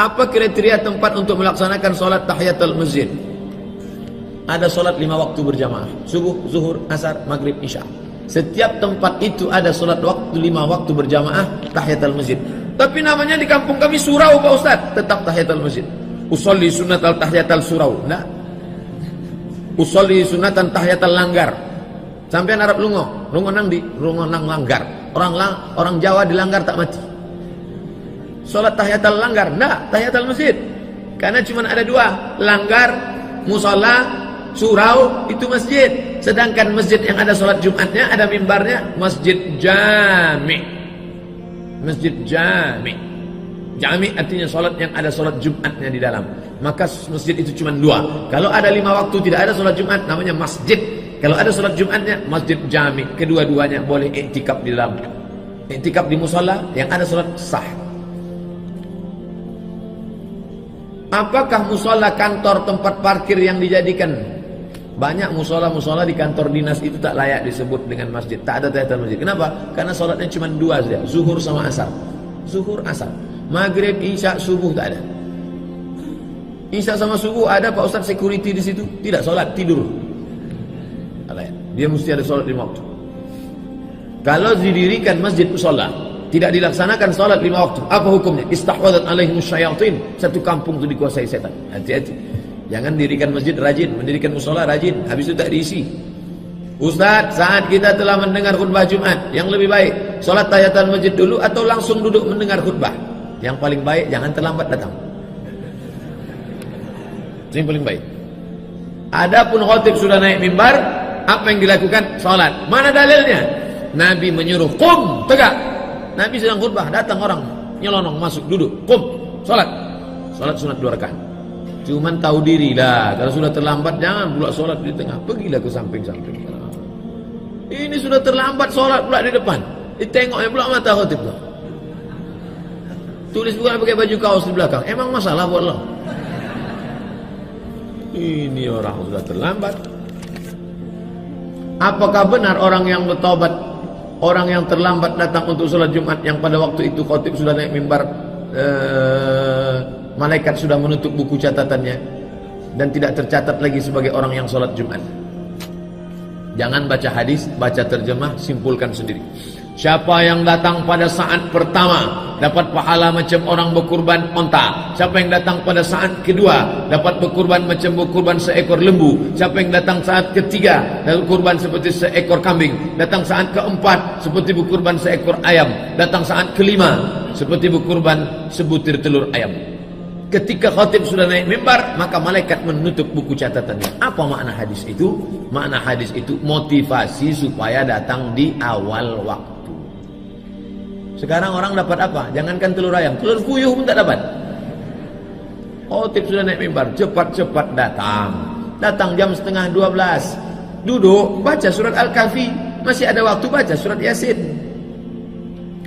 Apa kriteria tempat untuk melaksanakan sholat tahiyatul masjid? Ada sholat 5 waktu berjamaah, subuh, zuhur, asar, maghrib, isya. Setiap tempat itu ada sholat waktu 5 waktu berjamaah tahiyatul masjid. Tapi namanya di kampung kami surau Pak Ustaz, tetap tahiyatul masjid. Usolli sunatal tahiyatul surau. Nah, usolli sunatan tahiyatul langgar. Sampai Arab lungo nang di lungo nang langgar. Orang Jawa dilanggar tak mati. Sholat tahiyatul langgar, enggak, tahiyatul masjid. Karena cuma ada 2, langgar, musola, surau, itu masjid. Sedangkan masjid yang ada sholat Jumatnya, ada mimbarnya, masjid jami. Masjid jami. Jami artinya sholat yang ada sholat Jumatnya di dalam. Maka masjid itu cuma 2. Kalau ada 5 waktu tidak ada sholat Jumat, namanya masjid. Kalau ada sholat Jumatnya, masjid jami. Kedua-duanya boleh iktikaf di dalam. Iktikaf di musola yang ada sholat sah. Apakah musola kantor tempat parkir yang dijadikan? Banyak musola di kantor dinas itu tak layak disebut dengan masjid. Tak ada tahiyatul masjid. Kenapa? Karena sholatnya cuma 2 saja, zuhur sama asar. Zuhur, asar. Maghrib, isya, subuh tak ada. Isya sama subuh ada Pak Ustaz security di situ, tidak sholat, tidur. Dia mesti ada sholat 5 waktu. Kalau didirikan masjid musola, tidak dilaksanakan sholat 5 waktu, apa hukumnya? Istahwadat alaihimus syayatin. Satu kampung itu dikuasai setan. Hati-hati. Jangan dirikan masjid rajin, mendirikan musola rajin, habis itu tak diisi. Ustaz, saat kita telah mendengar khutbah Jumat, yang lebih baik sholat tahiyatul masjid dulu atau langsung duduk mendengar khutbah? Yang paling baik jangan terlambat datang. Itu yang paling baik. Adapun khatib sudah naik mimbar, apa yang dilakukan? Sholat. Mana dalilnya? Nabi menyuruh qum, tegak. Nabi sedang khutbah, datang orang nyelonong masuk, duduk, qum, sholat. Sholat sunat 2 rakaat. Cuman tahu diri lah, kalau sudah terlambat jangan pula sholat di tengah, pergilah ke samping-samping. Ini sudah terlambat sholat pula di depan, ditengoknya pula mata khatib tuh. Tulis bukan pakai baju kaos di belakang, emang masalah buat lo? Ini orang sudah terlambat. Apakah benar orang yang bertobat, orang yang terlambat datang untuk sholat Jumat, yang pada waktu itu khatib sudah naik mimbar, malaikat sudah menutup buku catatannya dan tidak tercatat lagi sebagai orang yang sholat Jumat? Jangan baca hadis, baca terjemah, simpulkan sendiri. Siapa yang datang pada saat pertama dapat pahala macam orang berkurban onta. Siapa yang datang pada saat kedua dapat berkurban macam berkurban seekor lembu. Siapa yang datang saat ketiga dapat kurban seperti seekor kambing. Datang saat keempat seperti berkurban seekor ayam. Datang saat kelima seperti berkurban sebutir telur ayam. Ketika khatib sudah naik mimbar, maka malaikat menutup buku catatannya. Apa makna hadis itu? Makna hadis itu motivasi supaya datang di awal waktu. Sekarang orang dapat apa? Jangankan telur ayam, telur puyuh pun tak dapat. Khatib sudah naik mimbar, cepat-cepat datang. Datang jam setengah 12. Duduk, baca surat Al-Kahfi. Masih ada waktu baca surat Yasin.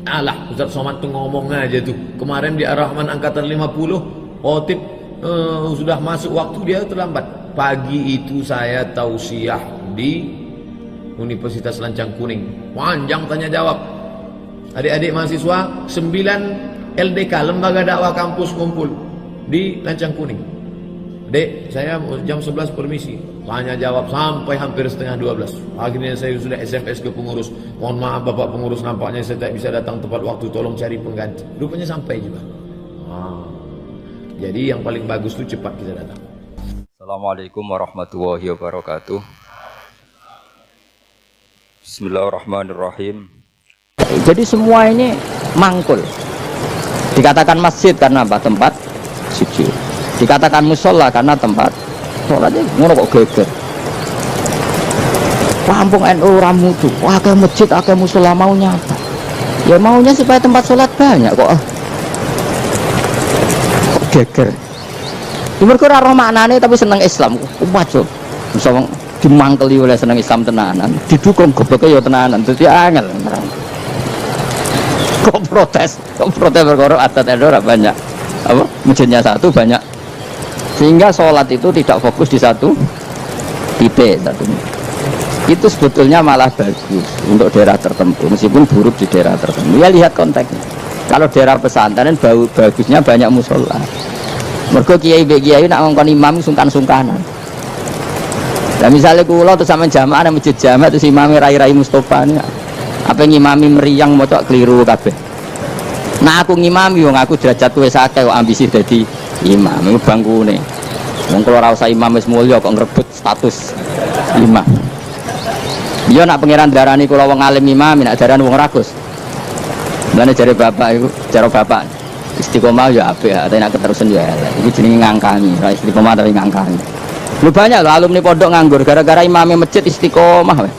Alah, Ustaz Somad tuh ngomong aja tuh. Kemarin di Ar-Rahman angkatan 50, khatib sudah masuk waktu, dia terlambat. Pagi itu saya tausiah di Universitas Lancang Kuning. Panjang tanya jawab. Adik-adik mahasiswa 9 LDK, Lembaga Dakwah Kampus kumpul di Lancang Kuning. Dek, saya jam 11 permisi. Tanya jawab sampai hampir setengah 12. Akhirnya saya sudah SMS ke pengurus. Mohon maaf Bapak pengurus, nampaknya saya tak bisa datang tepat waktu, tolong cari pengganti. Rupanya sampai juga. Jadi yang paling bagus itu cepat kita datang. Assalamualaikum warahmatullahi wabarakatuh. Bismillahirrahmanirrahim. Jadi semua ini mangkul. Dikatakan masjid karena apa? Tempat sujud. Dikatakan musola karena tempat sholatnya. Ngono kok geger. Kampung NU ramutu. Wah, ke masjid, ke musola maunya apa? Ya maunya supaya tempat sholat banyak kok. Geger. Mergo ora roh maknane tapi seneng Islam. Wajo. Bisa dimangkeli oleh seneng Islam tenanan, didukung gobloke ya tenanan. Dadi angel. Kok protes perkara adat ora banyak. Apa? Masjidnya satu banyak. Sehingga sholat itu tidak fokus di satu titik satu. Itu sebetulnya malah bagus untuk daerah tertentu, meskipun buruk di daerah tertentu. Ya lihat konteksnya. Kalau daerah pesantren bagusnya banyak musola. Mergo kiai nak ngongkon imam sungkan-sungkanan. Nah misalnya kula terus sama jamaah nang masjid jamaah terus imame rai-rai Mustofa ini apa ngimami meriang mocok keliru kabeh. Nah aku ngimami wong aku derajat wis akeh kok ambisi dadi imam iku bangkune. Wong kula ora usah imam wis mulya kok ngrebut status imam. Iya nak pangeran darani kula wong alim imam nak darani wong ragus. Mulane jare bapak iku cara bapak istiqomah ya apik ya, tapi nak keterusan ya elek. Iki jenenge ngangkangi, ora istiqomah tapi ngangkangi. Lu banyak loh alumni pondok nganggur gara-gara imamnya masjid istiqomah.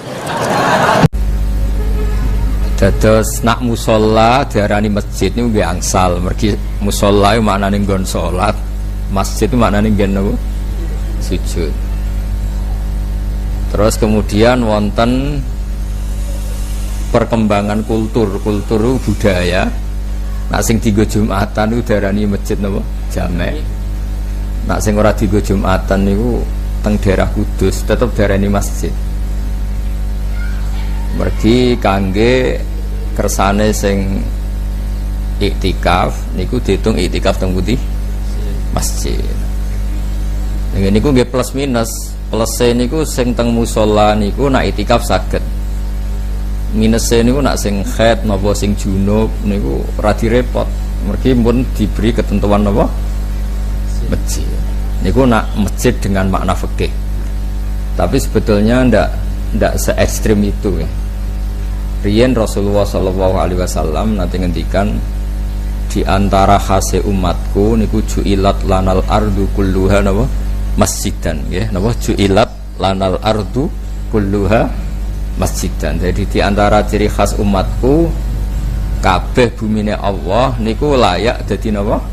Dados nak musola diarani masjid niku nggih angsal. Mergi musola iku maknane nggon salat, masjid itu maknane nggen napa? Sujud. Terus kemudian wonten perkembangan kultur budaya. Nak sing dienggo Jumatan niku diarani masjid napa? Jamek. Nak sing ora dienggo Jumatan niku teng daerah Kudus tetep diarani masjid. Mergi kangge kersane sing iktikaf niku diitung iktikaf teng putih masjid. Niku nggih plus minus. Plus niku sing teng musala niku nak iktikaf saged. Minus niku nak sing haid napa sing junub niku ora direpot. Mergi pun diberi ketentuan napa? Masjid. Niku nak masjid dengan makna fikih. Tapi sebetulnya ndak se ekstrim itu ya. Riyen Rasulullah sallallahu alaihi wasallam nanti ngendikan di antara khase umatku niku ju'ilat lanal ardu kulluha napa masjidan nggih napa ju'ilat lanal ardu kulluha masjidan. Jadi di antara ciri khas umatku kabeh bumine Allah niku layak dadi napa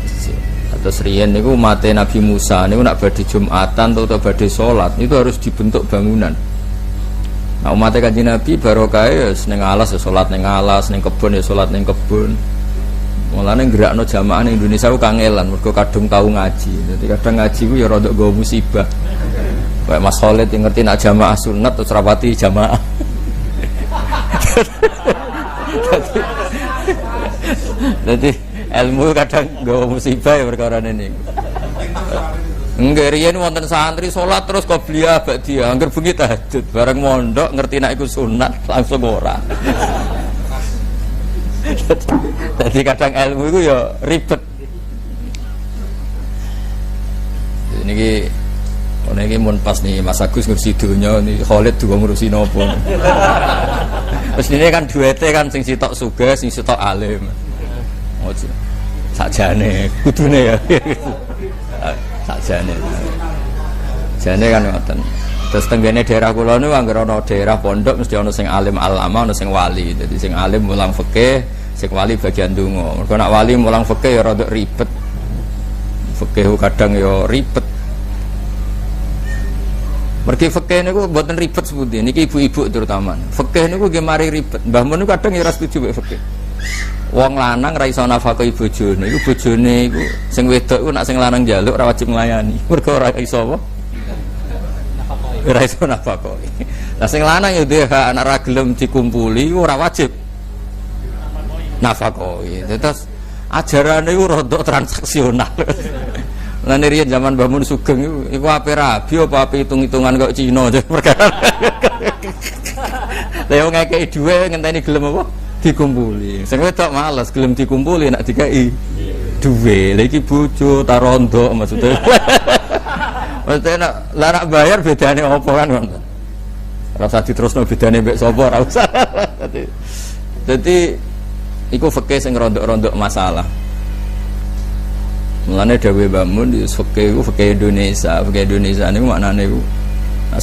masjid. Terus riyen niku mate Nabi Musa niku nak badhe Jumatan atau badhe salat itu harus dibentuk bangunan. Nah umatnya Kanjeng Nabi barokah ya ning alas ya salat ning alas, ning kebun ya salat ning kebun. Mulane gerakno jamaah ning Indonesia ku kangelan mergo kadung tau ngaji. Dadi kadang ngaji ku ya rada nggawa musibah. Kayak Mas Khalid yang ngerti nak jamaah sunat terus rapati jamaah. Jadi ilmu kadang nggawa musibah ya perkara ini. Enggak riyen wonten santri salat terus qobliyah ba'diyah angger bengi tahajud bareng mondok ngerti nek iku sunat langsung ora. Jadi kadang ilmu itu ya ribet. Niki mun pas nih Mas Agus ngurusi dunya nih Khalid juga ngurusi nopo. Terus ini kan duete kan sing sitok sugih sing sitok alim. Ojo. Sakjane kudune ya. Sakjane. Jane kan ngoten. Terus tenggene daerah kula niku anggere ana daerah pondok mesti ana sing alim alama, ana sing wali. Dadi sing alim mulang fikih, sing wali bagian donga. Mergo nek wali mulang fikih ya rada ribet. Fikih kadang ya ribet. Mergi fikih niku mboten ribet sepundi. Niki ibu-ibu terutama. Fikih niku nggih mari ribet. Mbah mun kadang ya ora setuju mek fikih. Wong lanang ra iso nafkahi bojone, iku bojone iku sing wedok iku nek sing lanang njaluk ora wajib nglayani. Mergo ora iso apa? Ora iso nafkahi. Lah sing lanang ya duwe hak anak ra gelem dikumpuli ora wajib nafkahi. Terus ajarane iku rada transaksional. Lan riyen zaman Mbah Mun Sugeng iku ape rabi apa ape hitung-hitungan kok Cina perkara. Lah yo ngekeki dhuwit ngenteni gelem apa? Dikumpuli. Sing wedok males gelem dikumpuli nek dikai duwe. Lah iki bojo ta rondo maksudnya. Maksudnya lah nak bayar bedane apa kan ngono. Ora usah diterusno bedane mbek sapa ora usah. Dadi iku fikih sing rondok-rondok masalah. Mulane dawuh Mbah Mun fikih iku fikih Indonesia. Fikih Indonesia niku maknane iku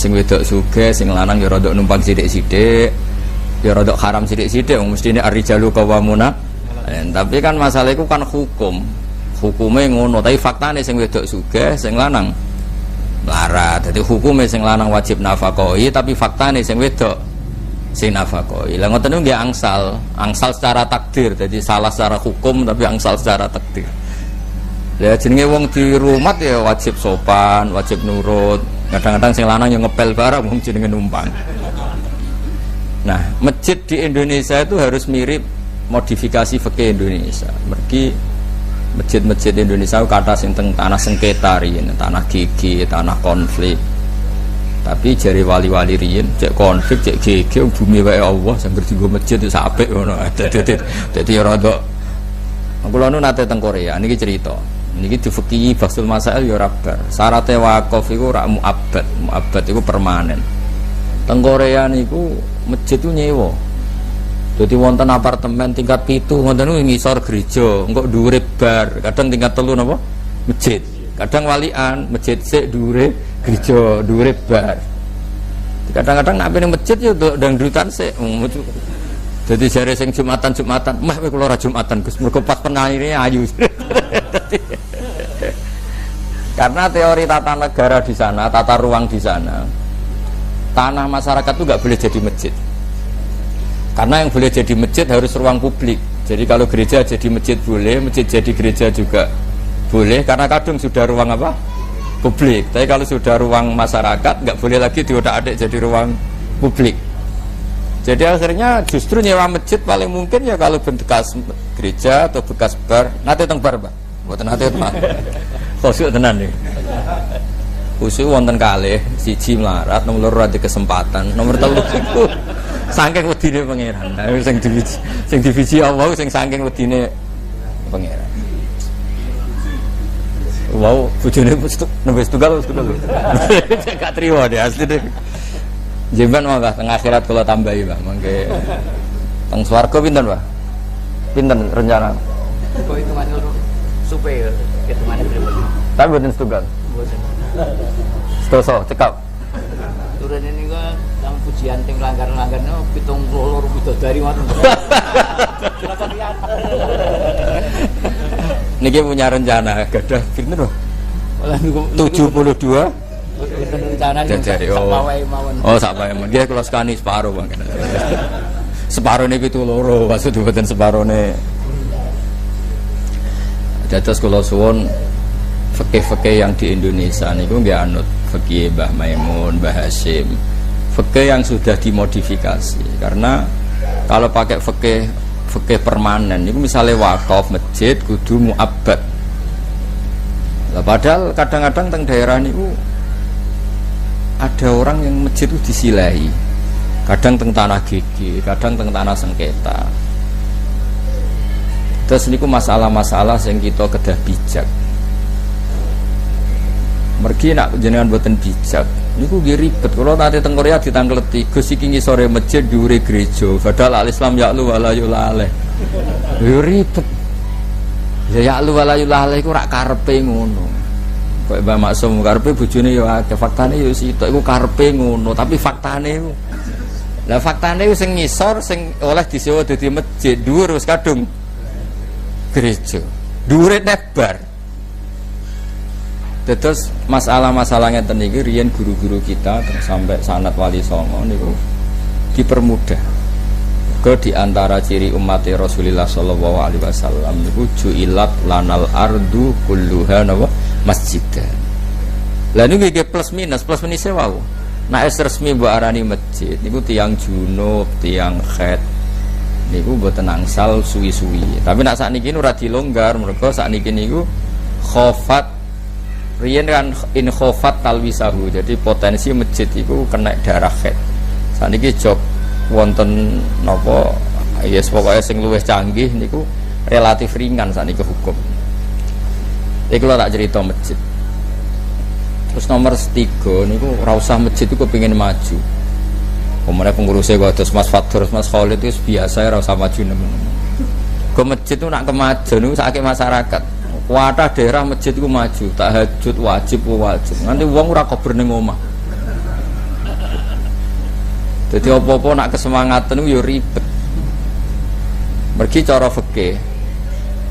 sing wedok sugih, sing lanang ya rondok numpang sithik-sithik. Ya rodok haram sidik-sidik mestine ar-rijalu qawwamuna. Tapi kan masalah itu kan hukum. Hukume ngono, tapi faktane sing wedok sugih, sing lanang larat. Dadi hukume sing lanang wajib nafkahi, tapi faktane sing wedok sing nafkahi. Lah ngoten niku nggih angsal secara takdir. Jadi salah secara hukum tapi angsal secara takdir. Lah jenenge wong di rumah ya wajib sopan, wajib nurut. Kadang-kadang sing lanang yang ngepel barang wong jenenge numpang. Nah, masjid di Indonesia itu harus mirip modifikasi fikih Indonesia. Mergi masjid-masjid Indonesia kata sing teng tanah sengketa riyen, tanah gigi, tanah konflik. Tapi jari wali-wali riyen cek konflik, cek gigi bumi wae Allah sing dienggo masjid itu apik ngono. Dadi ora ndok. Kula nu nate teng Korea niki cerita. Niki difikihi basul masail ya ora bar. Syaraté wakaf iku ora muabbad. Muabbad iku permanen. Teng Korea niku masjid itu nyewa. Jadi wonten apartemen tingkat 7 wonten niku ngisor gereja, engko dhuwure bar, kadang tingkat 3 napa? Masjid. Kadang walian, masjid sik dhuwure gereja, dhuwure bar. Kadang-kadang nek ning masjid yo dangdutan sik. Jadi jare sing Jumatan, mah kowe kula ora Jumatan Gus, mergo pas penanyine ayu. Karena teori tata negara di sana, tata ruang di sana, tanah masyarakat itu nggak boleh jadi masjid. Karena yang boleh jadi masjid harus ruang publik. Jadi kalau gereja jadi masjid boleh, masjid jadi gereja juga boleh. Karena kadung sudah ruang apa? Publik. Tapi kalau sudah ruang masyarakat nggak boleh lagi diodak-adik jadi ruang publik. Jadi akhirnya justru nyewa masjid paling mungkin ya kalau bekas gereja atau bekas bar. Nanti teng bar, Pak. Mboten nate tenan. Khusyuk tenan nih. Khusyuk wonten kalih, siji melarat, nomor loro ada kesempatan, nomor 3 iku saking wedine pangeran. Sing divisi Allah sing saking wedine pangeran. Wow, bojone nembes tunggal. Gak triwo deh asli deh. Jemban mangga teng akhirat kula tambahi, Pak. Mangke teng swarga pinten, Pak? Pinten rencana? Kok hitungane supaya hitungane berapa? Tapi mboten setunggal. Mboten. Sedoso cekap. Turun ini kok yang pujian ting langgar-langgarnya 72 bidadari ngoten. Niki punya rencana gadah pinten, Pak? 72 rencana jajari oh sak wae mawon nggih kula sekani separo Bang. Separone 72 maksud mboten separone. Dados kula suwun fikih-fikih yang di Indonesia niku nggih anut fikih Mbah Maimun, Mbah Hasyim. Fikih yang sudah dimodifikasi. Karena kalau pakai fikih permanen niku misalnya wakaf masjid kudu muabbad. Lah padahal kadang-kadang teng daerah niku ada orang yang masjid itu disilahi, kadang teng tanah gigi, kadang teng tanah sengketa. Terus niku masalah-masalah yang kita kedah bijak. Mergi nak jenengan boten bijak, niku nggih ribet. Kalau nanti teng Korea ditangkleti, Gus iki ngisore masjid dhuwure gereja, padahal al-Islam ya'lu wa la yulaleh. Yo ribet. Ya ya'lu wa la yulaleh iku rak karepe ngono. Kayak Mbak Maksum karepe bojone ya akeh, faktane ya sitok iku karepe ngono, tapi faktane iku. Lah faktane iku sing ngisor sing oleh disewa dadi masjid dhuwur wis kadung gereja. Dhuwure nebar. Terus masalah-masalahnya ngeten iki riyen guru-guru kita sampai sanad Wali Songo niku dipermudah. Ke di antara ciri umat Rasulullah sallallahu alaihi wasallam niku ju'ilat lanal ardu kulluha masjidan. Lah niku nggih plus minus wau. Nek resmi mbok arani masjid niku tiyang junub, tiyang khed. Niku mboten angsal suwi-suwi. Tapi nek sakniki ora dilonggar mergo sakniki niku khofat riyen kan in khofat talwisahu. Jadi potensi masjid iku kena darah khed. Sakniki jog wonten napa yes pokoke sing luwih canggih niku relatif ringan sakniki hukum. Iki lho tak cerita masjid. Terus nomor 3 niku ora usah masjid iku kepengin maju. Pemene pengurusnya kok terus Mas Fatur, Mas Khalid itu biasa ora usah maju nemen. Ke masjid itu nak kemajuan niku sakake masyarakat. Kuatah daerah masjid iku maju, tahajud wajib. Nanti wong ora kober ning omah. Jadi apa-apa nak kesemangatan itu ya ribet. Mergi cara fikih,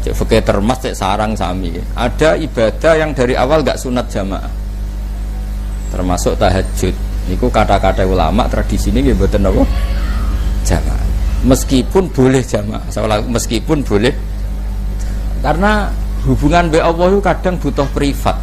cek fikih termas cek sarang sami. Ada ibadah yang dari awal gak sunat jamaah, termasuk tahajud. Niku kata-kata ulama tradisi ini mboten apa jamaah. Meskipun boleh jamaah, meskipun boleh, karena hubungan be Allah itu kadang butuh privat.